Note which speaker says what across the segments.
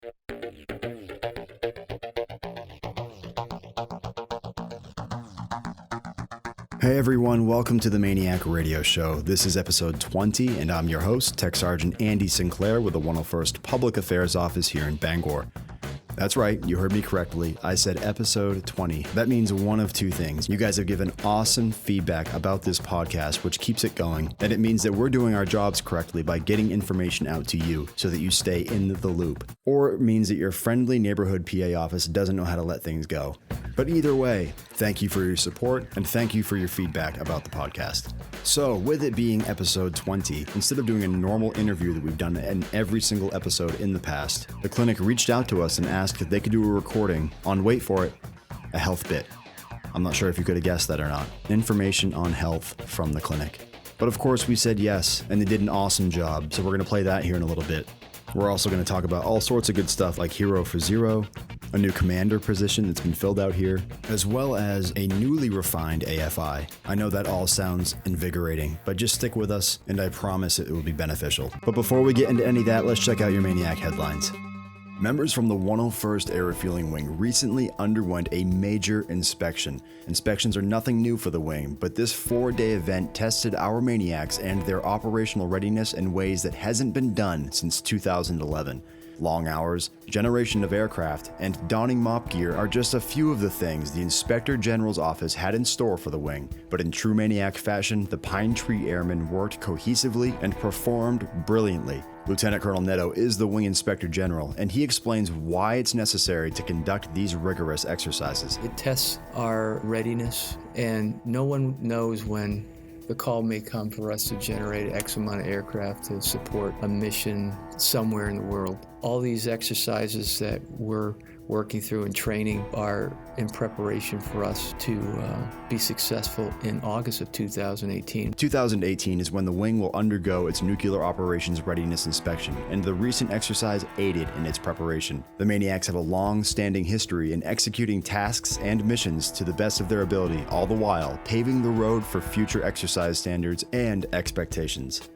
Speaker 1: Hey everyone, welcome to the MAINEiac radio show. This is episode 20, and I'm your host, Tech Sergeant Andy Sinclair with the 101st Public Affairs Office here in Bangor. That's right, you heard me correctly. I said episode 20. That means one of two things. You guys have given awesome feedback about this podcast, which keeps it going, and it means that we're doing our jobs correctly by getting information out to you so that you stay in the loop. Or it means that your friendly neighborhood PA office doesn't know how to let things go. But either way, thank you for your support and thank you for your feedback about the podcast. So, with it being episode 20, instead of doing a normal interview that we've done in every single episode in the past, the clinic reached out to us and asked if they could do a recording on, wait for it, a health bit. I'm not sure if you could have guessed that or not. Information on health from the clinic. But of course we said yes, and they did an awesome job, so we're going to play that here in a little bit. We're also going to talk about all sorts of good stuff like Hero for Zero, a new commander position that's been filled out here, as well as a newly refined AFI. I know that all sounds invigorating, but just stick with us and I promise it will be beneficial. But before we get into any of that, let's check out your MAINEiac headlines. Members from the 101st Air Refueling Wing recently underwent a major inspection. Inspections are nothing new for the wing, but this 4-day event tested our MAINEiacs and their operational readiness in ways that hasn't been done since 2011. Long hours, generation of aircraft, and donning mop gear are just a few of the things the Inspector General's office had in store for the wing. But in true MAINEiac fashion, the Pine Tree Airmen worked cohesively and performed brilliantly. Lieutenant Colonel Netto is the Wing Inspector General, and he explains why it's necessary to conduct these rigorous exercises.
Speaker 2: It tests our readiness, and no one knows when the call may come for us to generate X amount of aircraft to support a mission somewhere in the world. All these exercises that we're working through and training are in preparation for us to be successful in August of 2018.
Speaker 1: 2018 is when the wing will undergo its nuclear operations readiness inspection, and the recent exercise aided in its preparation. The MAINEiacs have a long-standing history in executing tasks and missions to the best of their ability, all the while paving the road for future exercise standards and expectations.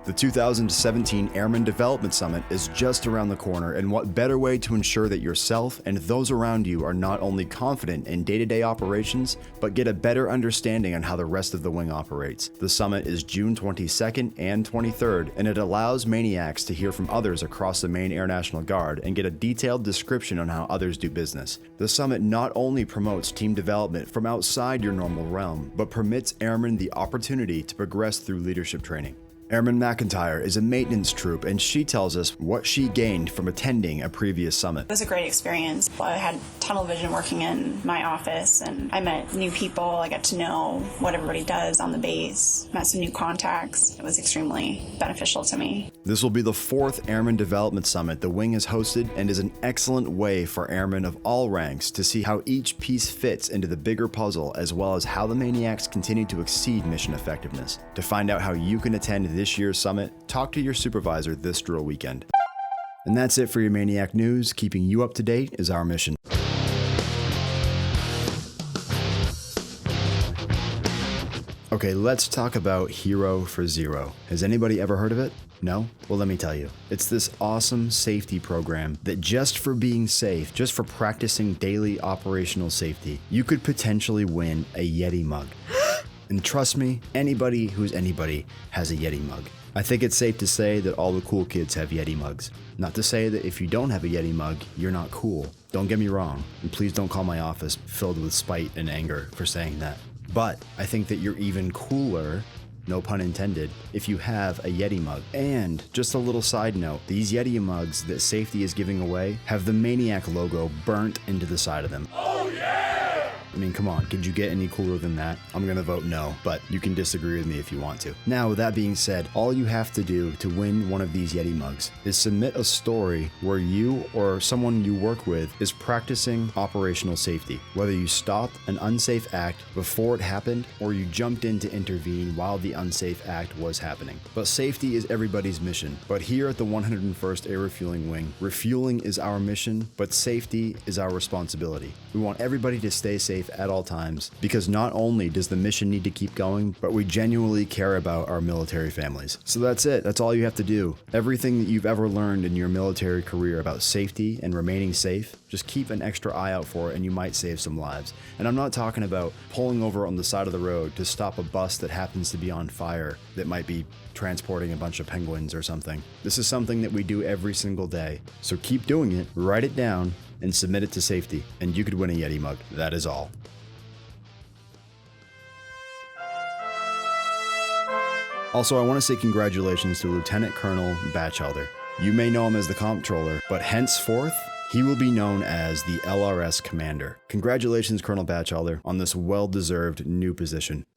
Speaker 1: The 2017 Airman Development Summit is just around the corner, and what better way to ensure that yourself and those around you are not only confident in day-to-day operations, but get a better understanding on how the rest of the wing operates. The summit is June 22nd and 23rd, and it allows MAINEiacs to hear from others across the Maine Air National Guard and get a detailed description on how others do business. The summit not only promotes team development from outside your normal realm, but permits airmen the opportunity to progress through leadership training. Airman McIntyre is a maintenance troop, and she tells us what she gained from attending a previous summit.
Speaker 3: It was a great experience. I had tunnel vision working in my office, and I met new people. I got to know what everybody does on the base, met some new contacts. It was extremely beneficial to me.
Speaker 1: This will be the 4th Airman Development Summit the wing has hosted, and is an excellent way for airmen of all ranks to see how each piece fits into the bigger puzzle, as well as how the MAINEiacs continue to exceed mission effectiveness. To find out how you can attend this year's summit, talk to your supervisor this drill weekend. And that's it for your MAINEiac news. Keeping you up to date is our mission. Okay, let's talk about Hero for Zero. Has anybody ever heard of it? No? Well, let me tell you. It's this awesome safety program that just for being safe, just for practicing daily operational safety, you could potentially win a Yeti mug. And trust me, anybody who's anybody has a Yeti mug. I think it's safe to say that all the cool kids have Yeti mugs. Not to say that if you don't have a Yeti mug, you're not cool. Don't get me wrong, and please don't call my office filled with spite and anger for saying that. But I think that you're even cooler, no pun intended, if you have a Yeti mug. And just a little side note, these Yeti mugs that safety is giving away have the MAINEiac logo burnt into the side of them. Oh yeah! I mean, come on, could you get any cooler than that? I'm gonna vote no, but you can disagree with me if you want to. Now, with that being said, all you have to do to win one of these Yeti mugs is submit a story where you or someone you work with is practicing operational safety. Whether you stopped an unsafe act before it happened, or you jumped in to intervene while the unsafe act was happening. But safety is everybody's mission. But here at the 101st Air Refueling Wing, refueling is our mission, but safety is our responsibility. We want everybody to stay safe safe at all times, because not only does the mission need to keep going, but we genuinely care about our military families. So that's it. That's all you have to do. Everything that you've ever learned in your military career about safety and remaining safe, just keep an extra eye out for it and you might save some lives. And I'm not talking about pulling over on the side of the road to stop a bus that happens to be on fire that might be transporting a bunch of penguins or something. This is something that we do every single day. So keep doing it, write it down, and submit it to safety, and you could win a Yeti mug. That is all. Also, I want to say congratulations to Lieutenant Colonel Batchelder. You may know him as the Comptroller, but henceforth, he will be known as the LRS Commander. Congratulations, Colonel Batchelder, on this well-deserved new position.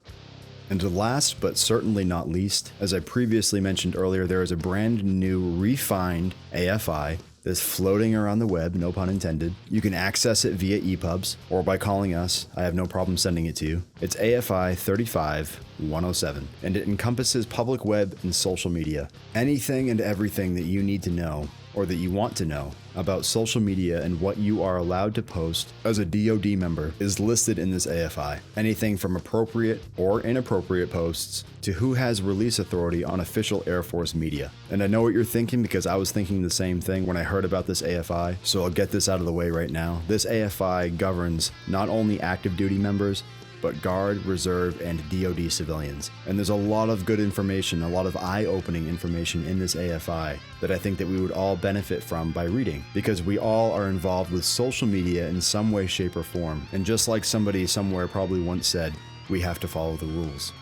Speaker 1: And last, but certainly not least, as I previously mentioned earlier, there is a brand new refined AFI that's floating around the web, no pun intended. You can access it via EPUBs or by calling us. I have no problem sending it to you. It's AFI 35107, and it encompasses public web and social media. Anything and everything that you need to know or that you want to know about social media and what you are allowed to post as a DoD member is listed in this AFI. Anything from appropriate or inappropriate posts to who has release authority on official Air Force media. And I know what you're thinking, because I was thinking the same thing when I heard about this AFI, so I'll get this out of the way right now. This AFI governs not only active duty members, but Guard, Reserve, and DoD civilians. And there's a lot of good information, a lot of eye-opening information in this AFI that I think that we would all benefit from by reading, because we all are involved with social media in some way, shape, or form. And just like somebody somewhere probably once said, we have to follow the rules.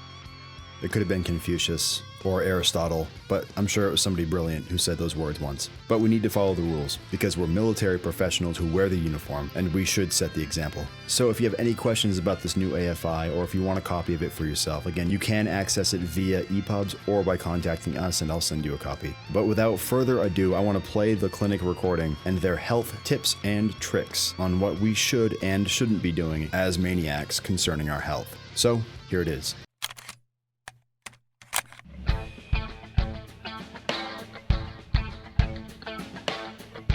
Speaker 1: It could have been Confucius or Aristotle, but I'm sure it was somebody brilliant who said those words once. But we need to follow the rules, because we're military professionals who wear the uniform, and we should set the example. So if you have any questions about this new AFI, or if you want a copy of it for yourself, again, you can access it via EPUBs or by contacting us, and I'll send you a copy. But without further ado, I want to play the clinic recording and their health tips and tricks on what we should and shouldn't be doing as MAINEiacs concerning our health. So here it is.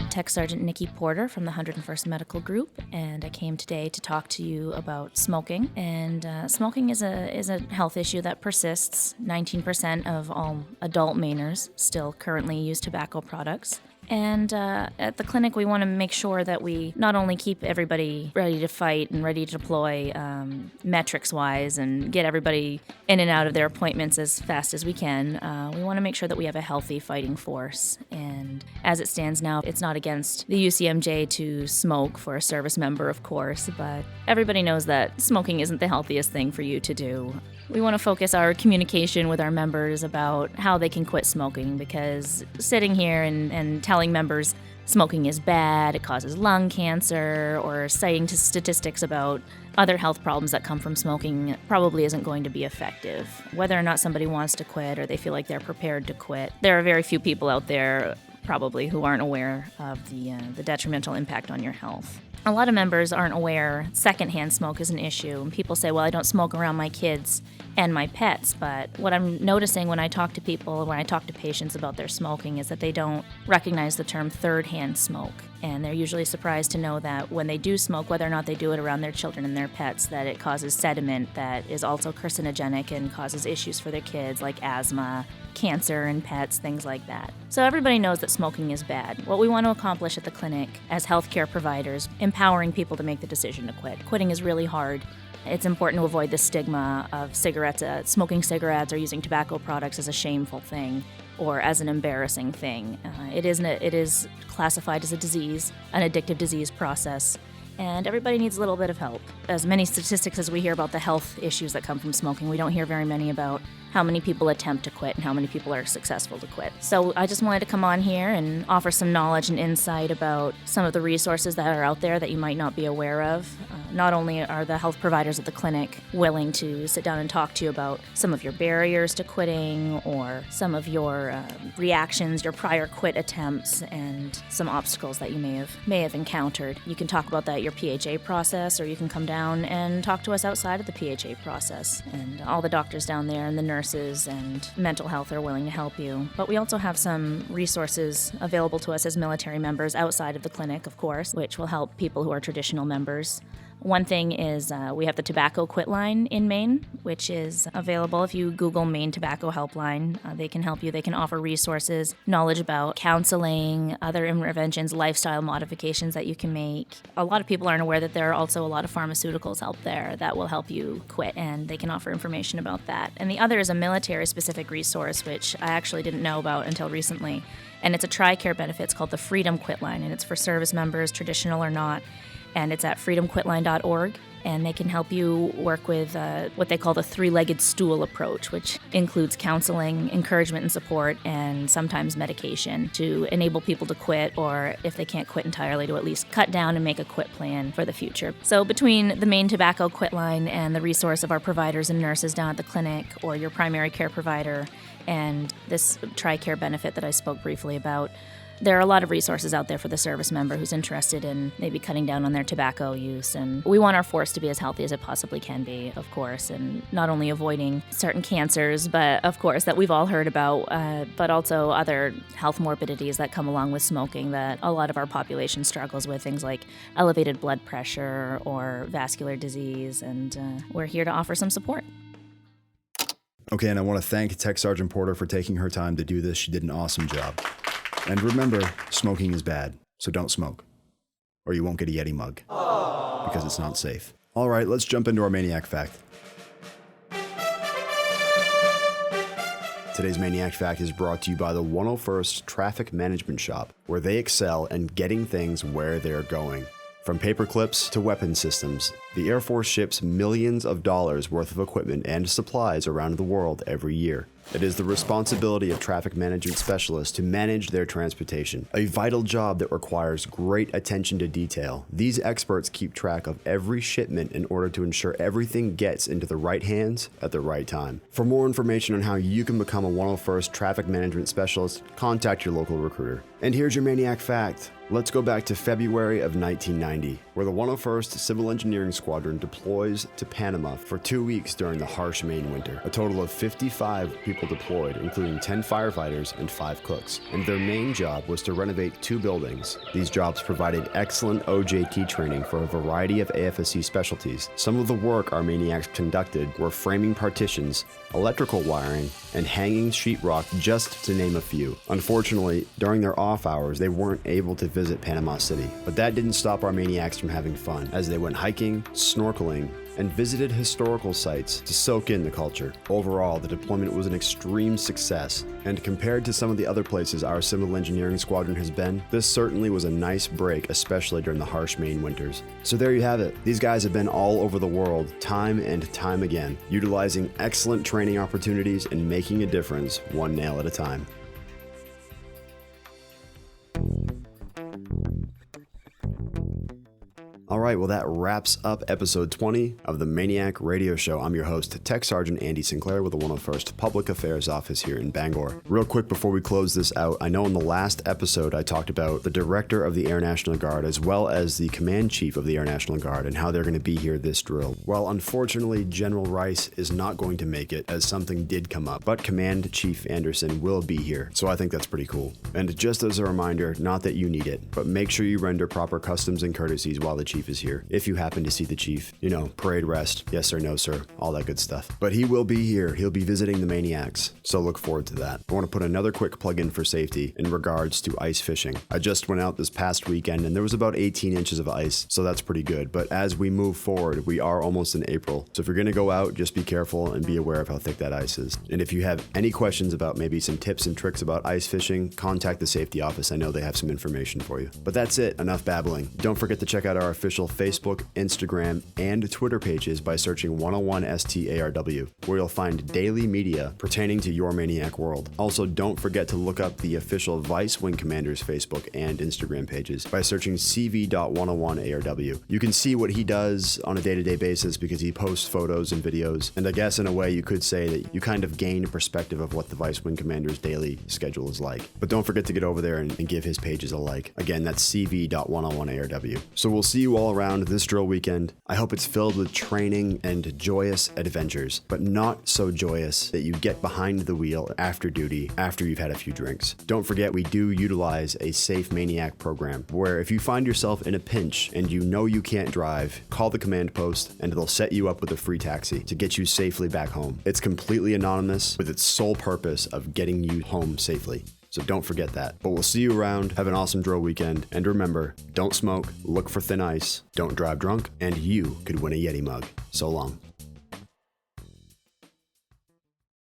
Speaker 4: Tech Sergeant Nikki Porter from the 101st Medical Group, and I came today to talk to you about smoking. And smoking is a health issue that persists. 19% of all adult Mainers still currently use tobacco products. And at the clinic, we want to make sure that we not only keep everybody ready to fight and ready to deploy metrics-wise and get everybody in and out of their appointments as fast as we can, we want to make sure that we have a healthy fighting force. And as it stands now, it's not against the UCMJ to smoke for a service member, of course, but everybody knows that smoking isn't the healthiest thing for you to do. We want to focus our communication with our members about how they can quit smoking, because sitting here and telling members smoking is bad, it causes lung cancer, or citing statistics about other health problems that come from smoking probably isn't going to be effective. Whether or not somebody wants to quit or they feel like they're prepared to quit, there are very few people out there probably who aren't aware of the detrimental impact on your health. A lot of members aren't aware secondhand smoke is an issue, and people say, well, I don't smoke around my kids and my pets, but what I'm noticing when I talk to people, when I talk to patients about their smoking, is that they don't recognize the term third-hand smoke, and they're usually surprised to know that when they do smoke, whether or not they do it around their children and their pets, that it causes sediment that is also carcinogenic and causes issues for their kids like asthma, cancer in pets, things like that. So everybody knows that smoking is bad. What we want to accomplish at the clinic as healthcare providers, empowering people to make the decision to quit. Quitting is really hard. It's important to avoid the stigma of cigarettes, smoking cigarettes or using tobacco products as a shameful thing or as an embarrassing thing. It is classified as a disease, an addictive disease process, and everybody needs a little bit of help. As many statistics as we hear about the health issues that come from smoking, we don't hear very many about how many people attempt to quit and how many people are successful to quit. So I just wanted to come on here and offer some knowledge and insight about some of the resources that are out there that you might not be aware of. Not only are the health providers at the clinic willing to sit down and talk to you about some of your barriers to quitting or some of your reactions, your prior quit attempts, and some obstacles that you may have encountered. You can talk about that at your PHA process, or you can come down and talk to us outside of the PHA process. And all the doctors down there and the nurses and mental health are willing to help you. But we also have some resources available to us as military members outside of the clinic, of course, which will help people who are traditional members. One thing is we have the Tobacco Quit Line in Maine, which is available if you Google Maine Tobacco Helpline. They can help you. They can offer resources, knowledge about counseling, other interventions, lifestyle modifications that you can make. A lot of people aren't aware that there are also a lot of pharmaceuticals out there that will help you quit, and they can offer information about that. And the other is a military-specific resource, which I actually didn't know about until recently. And it's a TRICARE benefit. It's called the Freedom Quit Line, and it's for service members, traditional or not. And it's at freedomquitline.org. And they can help you work with what they call the three-legged stool approach, which includes counseling, encouragement and support, and sometimes medication to enable people to quit, or if they can't quit entirely, to at least cut down and make a quit plan for the future. So between the Maine Tobacco Quit Line and the resource of our providers and nurses down at the clinic, or your primary care provider, and this TRICARE benefit that I spoke briefly about, there are a lot of resources out there for the service member who's interested in maybe cutting down on their tobacco use. And we want our force to be as healthy as it possibly can be, of course, and not only avoiding certain cancers, but of course, that we've all heard about, but also other health morbidities that come along with smoking that a lot of our population struggles with, things like elevated blood pressure or vascular disease. And we're here to offer some support.
Speaker 1: Okay, and I want to thank Tech Sergeant Porter for taking her time to do this. She did an awesome job. And remember, smoking is bad, so don't smoke. Or you won't get a Yeti mug. Because it's not safe. All right, let's jump into our MAINEiac fact. Today's MAINEiac fact is brought to you by the 101st Traffic Management Shop, where they excel in getting things where they're going. From paper clips to weapon systems, the Air Force ships millions of dollars worth of equipment and supplies around the world every year. It is the responsibility of traffic management specialists to manage their transportation, a vital job that requires great attention to detail. These experts keep track of every shipment in order to ensure everything gets into the right hands at the right time. For more information on how you can become a 101st Traffic Management Specialist, contact your local recruiter. And here's your MAINEiac fact. Let's go back to February of 1990, where the 101st Civil Engineering Squadron deploys to Panama for 2 weeks during the harsh Maine winter. A total of 55 people deployed, including 10 firefighters and 5 cooks. And their main job was to renovate 2 buildings. These jobs provided excellent OJT training for a variety of AFSC specialties. Some of the work our MAINEiacs conducted were framing partitions, electrical wiring, and hanging sheetrock, just to name a few. Unfortunately, during their off hours, they weren't able to visit Panama City. But that didn't stop our MAINEiacs from having fun, as they went hiking, snorkeling, and visited historical sites to soak in the culture. Overall, the deployment was an extreme success, and compared to some of the other places our Civil Engineering Squadron has been, this certainly was a nice break, especially during the harsh Maine winters. So there you have it. These guys have been all over the world, time and time again, utilizing excellent training opportunities and making a difference one nail at a time. All right, well, that wraps up episode 20 of the MAINEiac Radio Show. I'm your host, Tech Sergeant Andy Sinclair with the 101st Public Affairs Office here in Bangor. Real quick before we close this out, I know in the last episode I talked about the Director of the Air National Guard as well as the Command Chief of the Air National Guard and how they're going to be here this drill. Well, unfortunately, General Rice is not going to make it as something did come up, but Command Chief Anderson will be here, so I think that's pretty cool. And just as a reminder, not that you need it, but make sure you render proper customs and courtesies while the Chief is here. If you happen to see the Chief, you know, parade rest, yes sir, no sir, all that good stuff. But he will be here. He'll be visiting the MAINEiacs, so look forward to that. I want to put another quick plug in for safety in regards to ice fishing. I just went out this past weekend and there was about 18 inches of ice, so that's pretty good. But as we move forward, we are almost in April. So if you're going to go out, just be careful and be aware of how thick that ice is. And if you have any questions about maybe some tips and tricks about ice fishing, contact the safety office. I know they have some information for you. But that's it. Enough babbling. Don't forget to check out our official Facebook, Instagram, and Twitter pages by searching 101STARW, where you'll find daily media pertaining to your MAINEiac world. Also, don't forget to look up the official Vice Wing Commander's Facebook and Instagram pages by searching CV.101ARW. You can see what he does on a day-to-day basis because he posts photos and videos, and I guess in a way you could say that you kind of gain a perspective of what the Vice Wing Commander's daily schedule is like. But don't forget to get over there and give his pages a like. Again, that's CV.101ARW. So we'll see you all around this drill weekend. I hope it's filled with training and joyous adventures, but not so joyous that you get behind the wheel after duty after you've had a few drinks. Don't forget, we do utilize a safe MAINEiac program where if you find yourself in a pinch and you know you can't drive, call the command post and they'll set you up with a free taxi to get you safely back home. It's completely anonymous with its sole purpose of getting you home safely. So don't forget that. But we'll see you around. Have an awesome drill weekend. And remember, don't smoke, look for thin ice, don't drive drunk, and you could win a Yeti mug. So long.